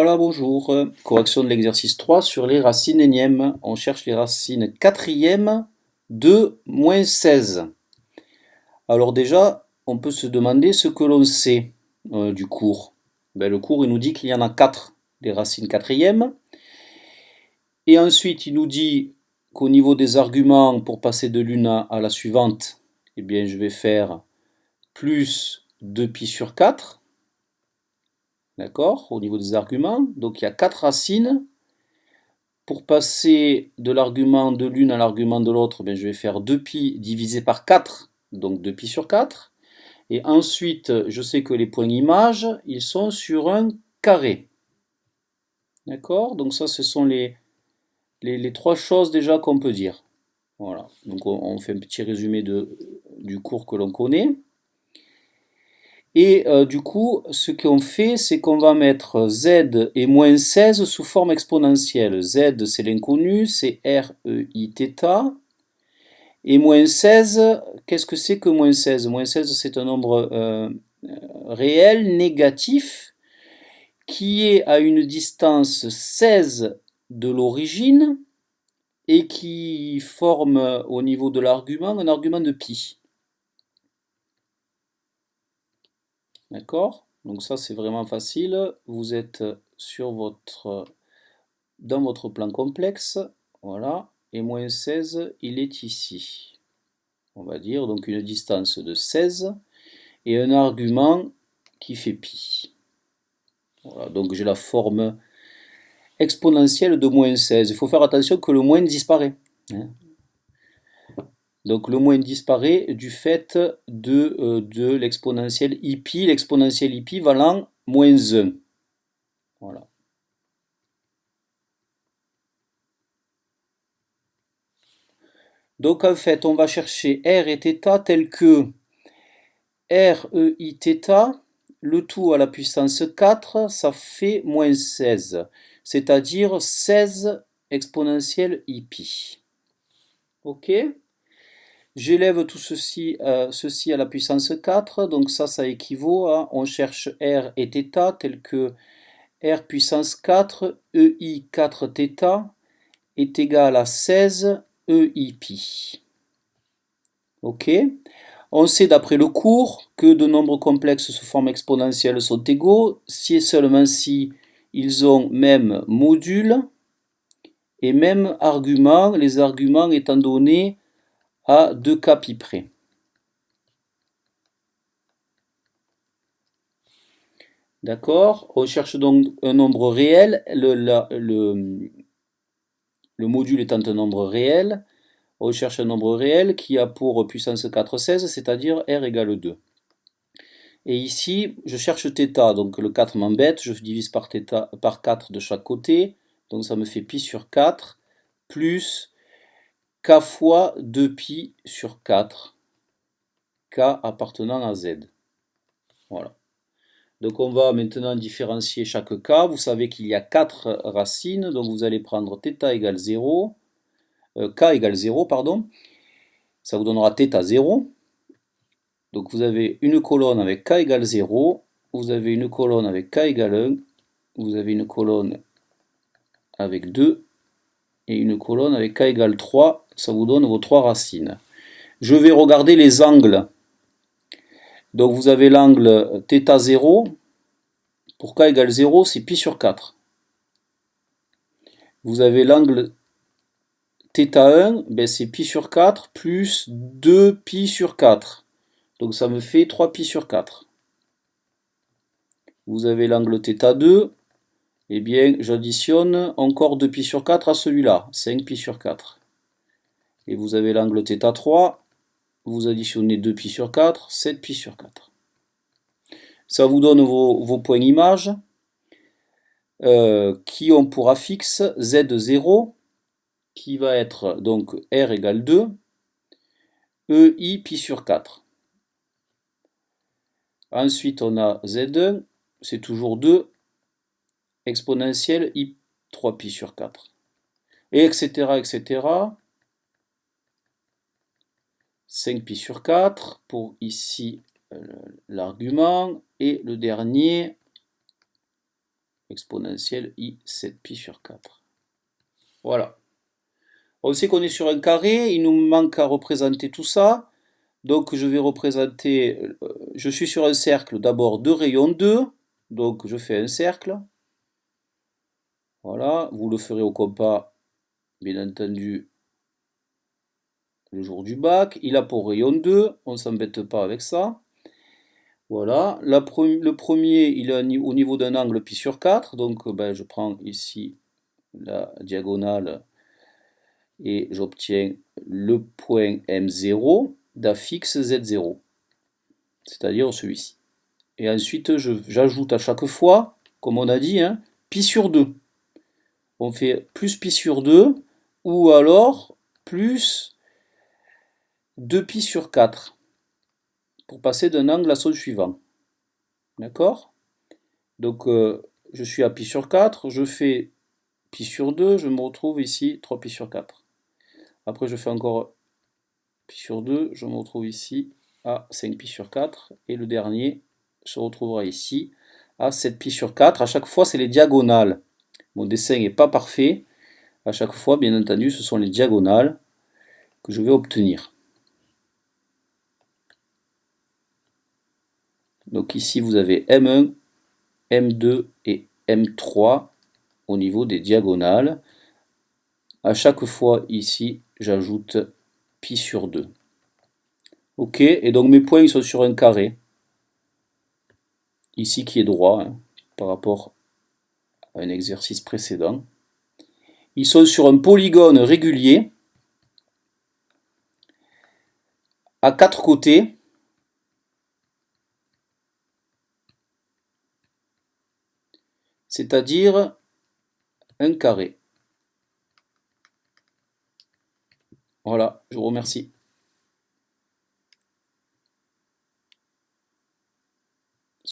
Voilà, bonjour. Correction de l'exercice 3 sur les racines énièmes. On cherche les racines quatrièmes de moins 16. Alors déjà, on peut se demander ce que l'on sait du cours. Ben, le cours, il nous dit qu'il y en a 4 des racines quatrièmes. Et ensuite, il nous dit qu'au niveau des arguments, pour passer de l'une à la suivante, eh bien, je vais faire plus 2pi sur 4. D'accord? Au niveau des arguments. Donc, il y a 4 racines. Pour passer de l'argument de l'une à l'argument de l'autre, je vais faire 2pi divisé par 4, donc 2pi sur 4. Et ensuite, je sais que les points images, ils sont sur un carré. D'accord? Donc ça, ce sont les trois choses déjà qu'on peut dire. Voilà. Donc on fait un petit résumé du cours que l'on connaît. Et du coup, ce qu'on fait, c'est qu'on va mettre z et moins 16 sous forme exponentielle. Z, c'est l'inconnu, c'est REI θ. Et moins 16, qu'est-ce que c'est que moins 16? Moins 16, c'est un nombre réel, négatif, qui est à une distance 16 de l'origine et qui forme au niveau de l'argument un argument de pi. D'accord? Donc ça, c'est vraiment facile. Vous êtes dans votre plan complexe. Voilà. Et moins 16, il est ici. On va dire donc une distance de 16 et un argument qui fait pi. Voilà, donc j'ai la forme exponentielle de moins 16. Il faut faire attention que le moins disparaît. Donc le moins disparaît du fait de l'exponentielle ipi, l'exponentielle ipi valant moins 1. Voilà. Donc en fait, on va chercher r et θ tel que REI θ, le tout à la puissance 4, ça fait moins 16, c'est-à-dire 16 exponentielle ipi. Ok? J'élève tout ceci à la puissance 4, donc ça équivaut à, on cherche R et θ tel que R puissance 4 EI 4 θ est égal à 16 EIpi. Ok? On sait d'après le cours que de nombres complexes sous forme exponentielle sont égaux si et seulement si ils ont même module et même argument, les arguments étant donnés à 2 cas pi près. D'accord? On cherche donc un nombre réel, le module étant un nombre réel, on cherche un nombre réel qui a pour puissance 4, 16, c'est-à-dire r égale 2. Et ici, je cherche θ, donc le 4 m'embête, je divise par 4 de chaque côté, donc ça me fait pi sur 4, plus k fois 2pi sur 4, k appartenant à z. Voilà. Donc on va maintenant différencier chaque cas. Vous savez qu'il y a 4 racines, donc vous allez prendre θ égale 0, k égale 0, pardon. Ça vous donnera θ 0. Donc vous avez une colonne avec k égale 0, vous avez une colonne avec k égale 1, vous avez une colonne avec 2 et une colonne avec k égale 3. Ça vous donne vos 3 racines. Je vais regarder les angles. Donc vous avez l'angle θ 0. Pour k égale 0, c'est pi sur 4. Vous avez l'angle θ1, c'est pi sur 4 plus 2 pi sur 4. Donc ça me fait 3 pi sur 4. Vous avez l'angle θ2, eh bien j'additionne encore 2 pi sur 4 à celui-là, 5 pi sur 4. Et vous avez l'angle θ3, vous additionnez 2 pi sur 4, 7 pi sur 4. Ça vous donne vos points images qui ont pour affixe Z0, qui va être donc R égale 2, EI pi sur 4. Ensuite, on a Z1, c'est toujours 2, exponentielle I 3 pi sur 4. Et etc., etc. 5 pi sur 4 pour ici l'argument. Et le dernier, exponentielle i 7pi sur 4. Voilà. On sait qu'on est sur un carré, il nous manque à représenter tout ça. Donc je vais représenter, je suis sur un cercle d'abord de rayon 2, donc je fais un cercle. Voilà, vous le ferez au compas, bien entendu, le jour du bac. Il a pour rayon 2, on ne s'embête pas avec ça. Voilà, le premier, il est au niveau d'un angle pi sur 4, donc ben, je prends ici la diagonale et j'obtiens le point M0 d'affixe Z0, c'est-à-dire celui-ci. Et ensuite, j'ajoute à chaque fois, comme on a dit, hein, pi sur 2. On fait plus pi sur 2, ou alors plus 2pi sur 4, pour passer d'un angle à son suivant. D'accord? Donc, je suis à pi sur 4, je fais pi sur 2, je me retrouve ici 3pi sur 4. Après, je fais encore pi sur 2, je me retrouve ici à 5pi sur 4. Et le dernier se retrouvera ici à 7pi sur 4. À chaque fois, c'est les diagonales. Mon dessin n'est pas parfait. À chaque fois, bien entendu, ce sont les diagonales que je vais obtenir. Donc ici, vous avez M1, M2 et M3 au niveau des diagonales. À chaque fois, ici, j'ajoute pi sur 2. Ok, et donc mes points ils sont sur un carré. Ici qui est droit, hein, par rapport à un exercice précédent. Ils sont sur un polygone régulier à 4 côtés. C'est-à-dire un carré. Voilà, je vous remercie.